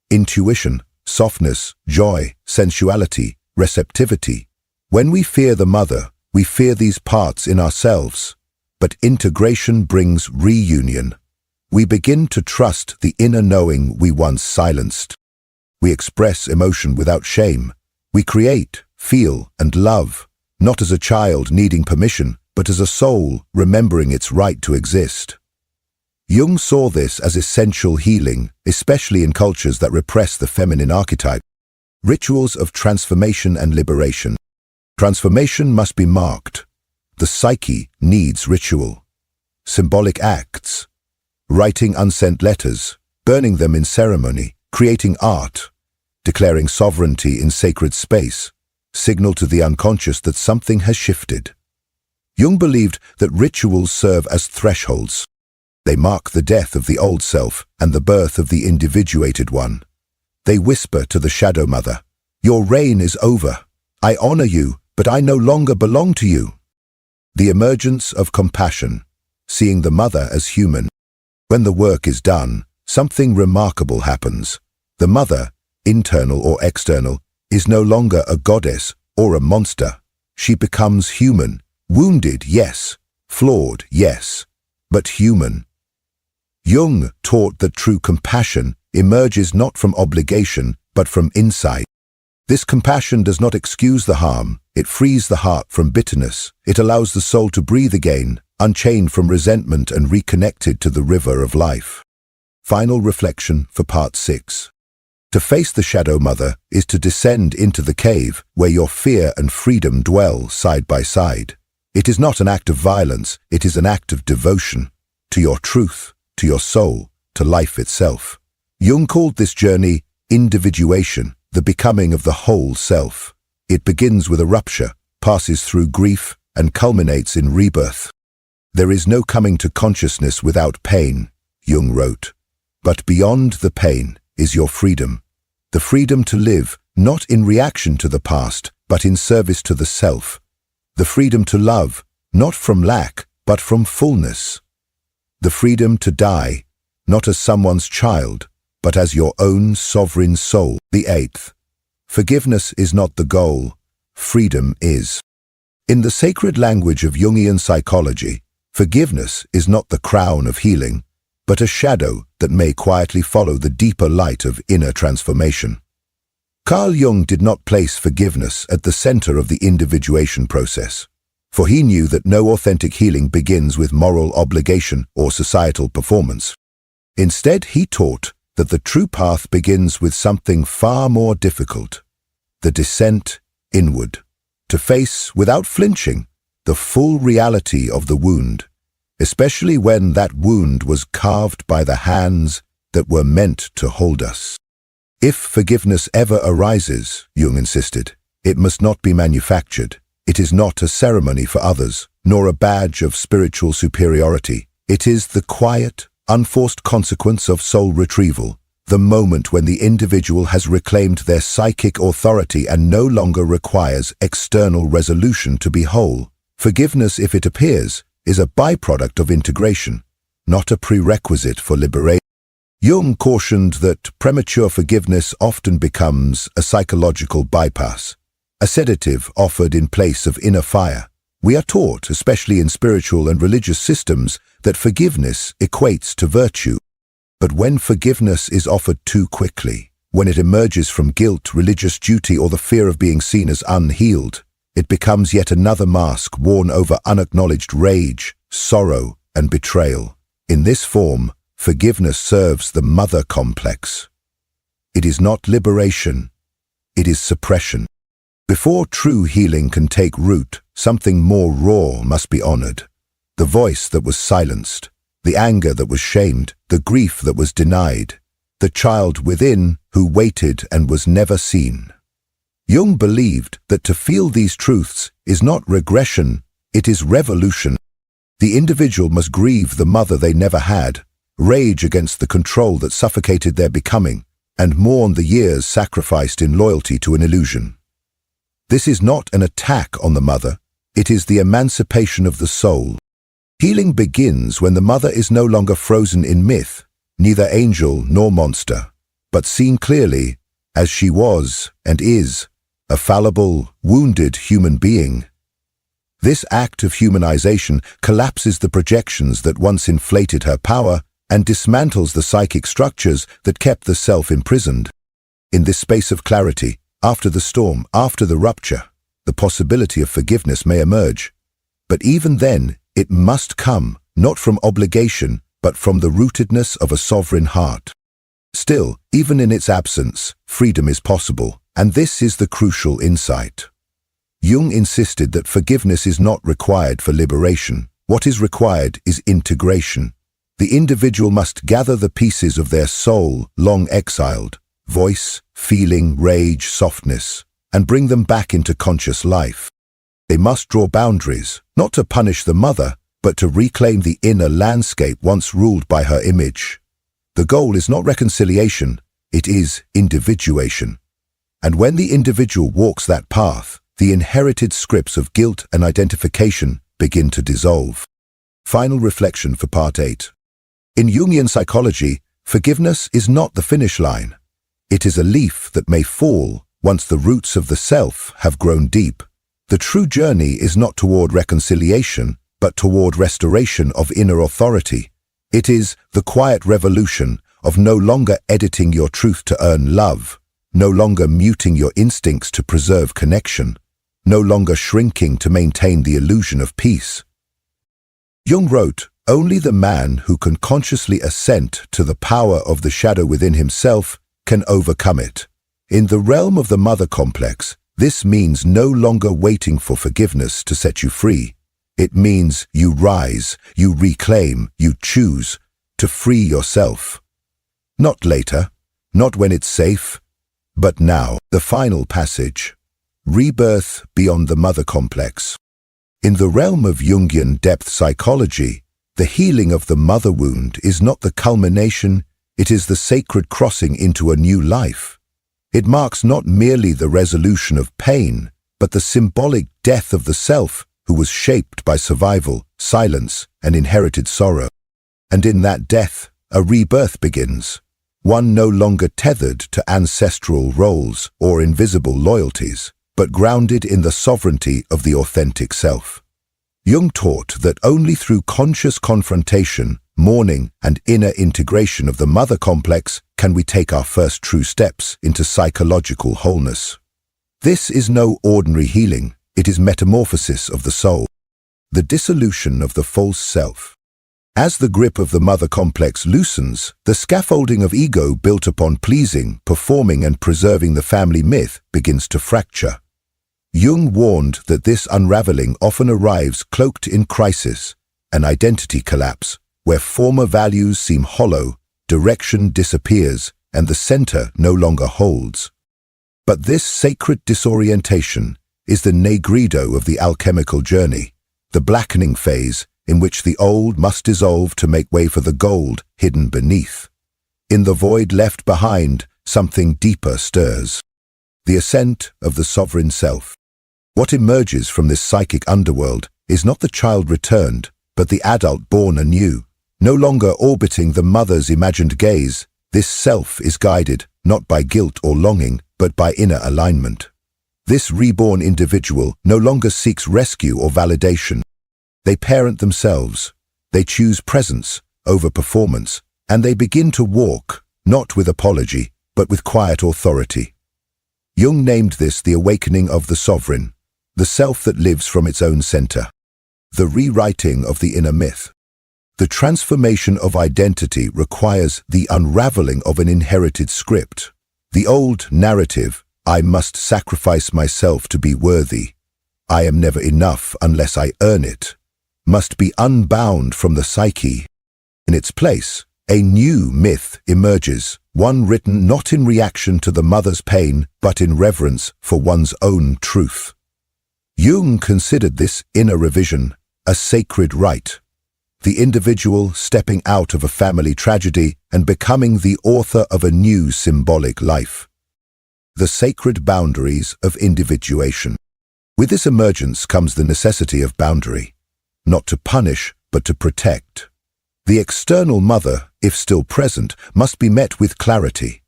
Intuition, softness, joy, sensuality, receptivity. When we fear the mother, we fear these parts in ourselves. But integration brings reunion. We begin to trust the inner knowing we once silenced. We express emotion without shame. We create, feel, and love, not as a child needing permission, but as a soul remembering its right to exist. Jung saw this as essential healing, especially in cultures that repress the feminine archetype. Rituals of transformation and liberation. Transformation must be marked. The psyche needs ritual. Symbolic acts. Writing unsent letters, burning them in ceremony, creating art, declaring sovereignty in sacred space, signal to the unconscious that something has shifted. Jung believed that rituals serve as thresholds. They mark the death of the old self and the birth of the individuated one. They whisper to the shadow mother, "Your reign is over. I honor you, but I no longer belong to you." The emergence of compassion, seeing the mother as human. When the work is done, something remarkable happens. The mother, internal or external, is no longer a goddess or a monster. She becomes human, wounded, yes, flawed, yes, but human. Jung taught that true compassion emerges not from obligation, but from insight. This compassion does not excuse the harm, it frees the heart from bitterness. It allows the soul to breathe again, unchained from resentment and reconnected to the river of life. Final reflection for part 6. To face the shadow mother is to descend into the cave where your fear and freedom dwell side by side. It is not an act of violence, it is an act of devotion to your truth, to your soul, to life itself. Jung called this journey individuation, the becoming of the whole self. It begins with a rupture, passes through grief, and culminates in rebirth. There is no coming to consciousness without pain, Jung wrote. But beyond the pain is your freedom. The freedom to live, not in reaction to the past, but in service to the self. The freedom to love, not from lack, but from fullness. The freedom to die, not as someone's child, but as your own sovereign soul. The 8th. Forgiveness is not the goal, freedom is. In the sacred language of Jungian psychology, forgiveness is not the crown of healing, but a shadow that may quietly follow the deeper light of inner transformation. Carl Jung did not place forgiveness at the center of the individuation process, for he knew that no authentic healing begins with moral obligation or societal performance. Instead, he taught that the true path begins with something far more difficult, the descent inward, to face, without flinching, the full reality of the wound, especially when that wound was carved by the hands that were meant to hold us. If forgiveness ever arises, Jung insisted, it must not be manufactured. It is not a ceremony for others, nor a badge of spiritual superiority. It is the quiet, unforced consequence of soul retrieval, the moment when the individual has reclaimed their psychic authority and no longer requires external resolution to be whole. Forgiveness, if it appears, is a byproduct of integration, not a prerequisite for liberation. Jung cautioned that premature forgiveness often becomes a psychological bypass, a sedative offered in place of inner fire. We are taught, especially in spiritual and religious systems, that forgiveness equates to virtue. But when forgiveness is offered too quickly, when it emerges from guilt, religious duty, or the fear of being seen as unhealed, it becomes yet another mask worn over unacknowledged rage, sorrow, and betrayal. In this form, forgiveness serves the mother complex. It is not liberation, it is suppression. Before true healing can take root, something more raw must be honored. The voice that was silenced, the anger that was shamed, the grief that was denied, the child within who waited and was never seen. Jung believed that to feel these truths is not regression, it is revolution. The individual must grieve the mother they never had, rage against the control that suffocated their becoming, and mourn the years sacrificed in loyalty to an illusion. This is not an attack on the mother, it is the emancipation of the soul. Healing begins when the mother is no longer frozen in myth, neither angel nor monster, but seen clearly as she was and is, a fallible, wounded human being. This act of humanization collapses the projections that once inflated her power and dismantles the psychic structures that kept the self imprisoned. In this space of clarity, after the storm, after the rupture, the possibility of forgiveness may emerge. But even then, it must come, not from obligation, but from the rootedness of a sovereign heart. Still, even in its absence, freedom is possible, and this is the crucial insight. Jung insisted that forgiveness is not required for liberation. What is required is integration. The individual must gather the pieces of their soul, long exiled, voice, feeling, rage, softness, and bring them back into conscious life. They must draw boundaries, not to punish the mother, but to reclaim the inner landscape once ruled by her image. The goal is not reconciliation, it is individuation. And when the individual walks that path, the inherited scripts of guilt and identification begin to dissolve. Final reflection for Part 8. In Jungian psychology, forgiveness is not the finish line. It is a leaf that may fall once the roots of the self have grown deep. The true journey is not toward reconciliation, but toward restoration of inner authority. It is the quiet revolution of no longer editing your truth to earn love, no longer muting your instincts to preserve connection, no longer shrinking to maintain the illusion of peace. Jung wrote, "Only the man who can consciously assent to the power of the shadow within himself can overcome it." In the realm of the mother complex, this means no longer waiting for forgiveness to set you free. It means you rise, you reclaim, you choose to free yourself. Not later, not when it's safe, but now. The final passage. Rebirth beyond the mother complex. In the realm of Jungian depth psychology, the healing of the mother wound is not the culmination, it is the sacred crossing into a new life. It marks not merely the resolution of pain, but the symbolic death of the self who was shaped by survival, silence, and inherited sorrow. And in that death, a rebirth begins, one no longer tethered to ancestral roles or invisible loyalties, but grounded in the sovereignty of the authentic self. Jung taught that only through conscious confrontation, mourning, and inner integration of the mother complex can we take our first true steps into psychological wholeness. This is no ordinary healing, it is metamorphosis of the soul, the dissolution of the false self. As the grip of the mother complex loosens, the scaffolding of ego built upon pleasing, performing, and preserving the family myth begins to fracture. Jung warned that this unraveling often arrives cloaked in crisis, an identity collapse, where former values seem hollow, direction disappears, and the center no longer holds. But this sacred disorientation is the negrido of the alchemical journey, the blackening phase in which the old must dissolve to make way for the gold hidden beneath. In the void left behind, something deeper stirs. The ascent of the sovereign self. What emerges from this psychic underworld is not the child returned, but the adult born anew. No longer orbiting the mother's imagined gaze, this self is guided not by guilt or longing, but by inner alignment. This reborn individual no longer seeks rescue or validation. They parent themselves. They choose presence over performance, and they begin to walk, not with apology, but with quiet authority. Jung named this the awakening of the sovereign, the self that lives from its own center. The rewriting of the inner myth. The transformation of identity requires the unraveling of an inherited script. The old narrative, I must sacrifice myself to be worthy, I am never enough unless I earn it, must be unbound from the psyche. In its place, a new myth emerges, one written not in reaction to the mother's pain, but in reverence for one's own truth. Jung considered this inner revision a sacred rite, the individual stepping out of a family tragedy and becoming the author of a new symbolic life. The sacred boundaries of individuation. With this emergence comes the necessity of boundary, not to punish, but to protect. The external mother, if still present, must be met with clarity.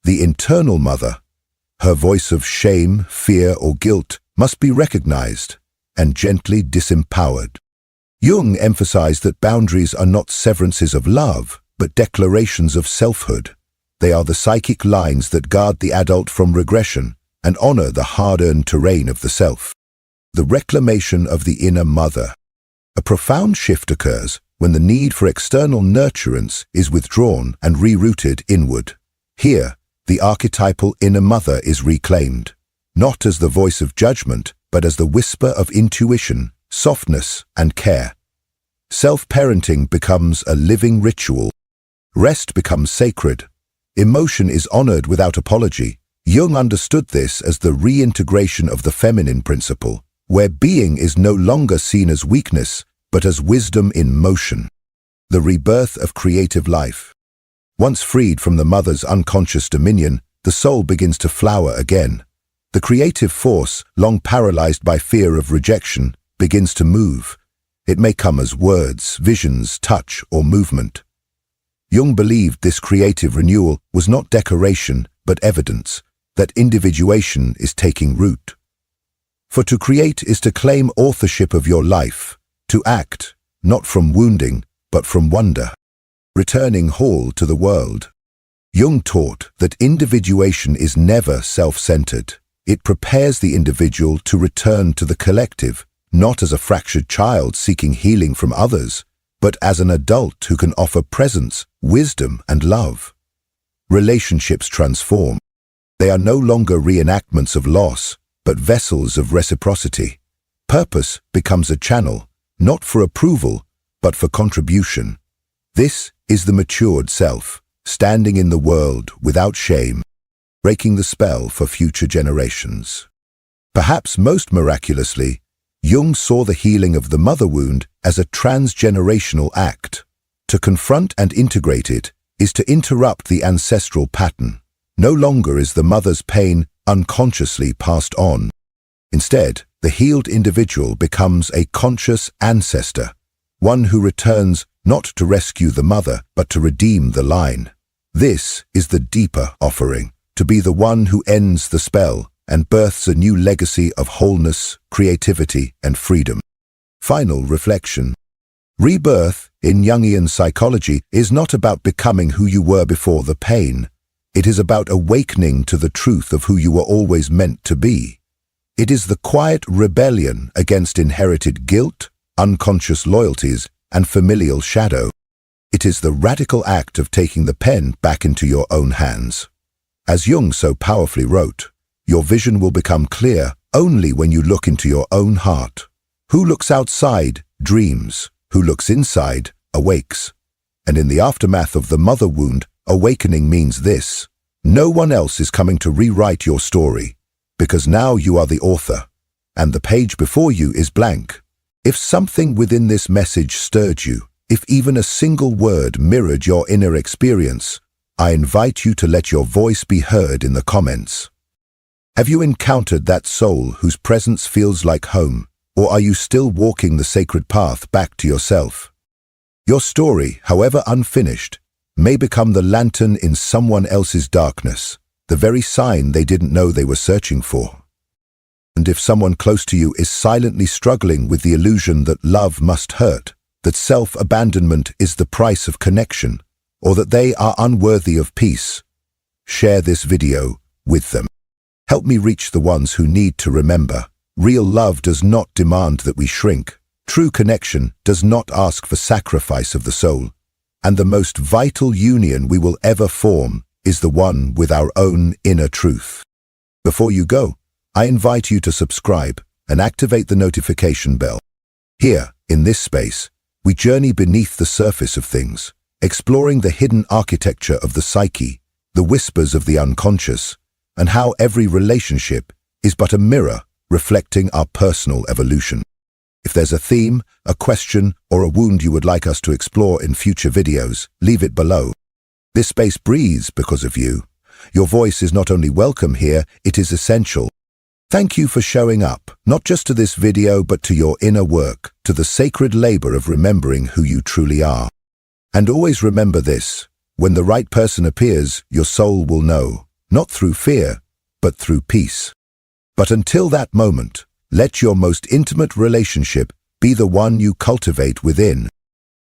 The internal mother, her voice of shame, fear, or guilt, must be recognized and gently disempowered. Jung emphasized that boundaries are not severances of love, but declarations of selfhood. They are the psychic lines that guard the adult from regression and honor the hard-earned terrain of the self. The reclamation of the inner mother. A profound shift occurs when the need for external nurturance is withdrawn and rerouted inward. Here, the archetypal inner mother is reclaimed, not as the voice of judgment, but as the whisper of intuition, softness, and care. Self-parenting becomes a living ritual. Rest becomes sacred. Emotion is honored without apology. Jung understood this as the reintegration of the feminine principle, where being is no longer seen as weakness, but as wisdom in motion. The rebirth of creative life. Once freed from the mother's unconscious dominion, the soul begins to flower again. The creative force, long paralyzed by fear of rejection, begins to move. It may come as words, visions, touch, or movement. Jung believed this creative renewal was not decoration, but evidence that individuation is taking root. For to create is to claim authorship of your life, to act, not from wounding, but from wonder, returning whole to the world. Jung taught that individuation is never self-centered. It prepares the individual to return to the collective, not as a fractured child seeking healing from others, but as an adult who can offer presence, wisdom, and love. Relationships transform. They are no longer reenactments of loss, but vessels of reciprocity. Purpose becomes a channel, not for approval, but for contribution. This is the matured self, standing in the world without shame, breaking the spell for future generations. Perhaps most miraculously, Jung saw the healing of the mother wound as a transgenerational act. To confront and integrate it is to interrupt the ancestral pattern. No longer is the mother's pain unconsciously passed on. Instead, the healed individual becomes a conscious ancestor, one who returns not to rescue the mother, but to redeem the line. This is the deeper offering, to be the one who ends the spell and births a new legacy of wholeness, creativity, and freedom. Final reflection. Rebirth, in Jungian psychology, is not about becoming who you were before the pain. It is about awakening to the truth of who you were always meant to be. It is the quiet rebellion against inherited guilt, unconscious loyalties, and familial shadow. It is the radical act of taking the pen back into your own hands. As Jung so powerfully wrote, your vision will become clear only when you look into your own heart. Who looks outside dreams, who looks inside awakes. And in the aftermath of the mother wound, awakening means this: no one else is coming to rewrite your story, because now you are the author, and the page before you is blank. If something within this message stirred you, if even a single word mirrored your inner experience, I invite you to let your voice be heard in the comments. Have you encountered that soul whose presence feels like home, or are you still walking the sacred path back to yourself? Your story, however unfinished, may become the lantern in someone else's darkness, the very sign they didn't know they were searching for. And if someone close to you is silently struggling with the illusion that love must hurt, that self-abandonment is the price of connection, or that they are unworthy of peace, share this video with them. Help me reach the ones who need to remember. Real love does not demand that we shrink. True connection does not ask for sacrifice of the soul. And the most vital union we will ever form is the one with our own inner truth. Before you go, I invite you to subscribe and activate the notification bell. Here, in this space, we journey beneath the surface of things, exploring the hidden architecture of the psyche, the whispers of the unconscious, and how every relationship is but a mirror reflecting our personal evolution. If there's a theme, a question, or a wound you would like us to explore in future videos, leave it below. This space breathes because of you. Your voice is not only welcome here, it is essential. Thank you for showing up, not just to this video, but to your inner work, to the sacred labor of remembering who you truly are. And always remember this: when the right person appears, your soul will know, not through fear, but through peace. But until that moment, let your most intimate relationship be the one you cultivate within.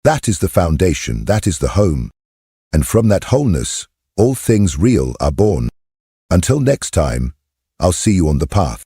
That is the foundation, that is the home. And from that wholeness, all things real are born. Until next time, I'll see you on the path.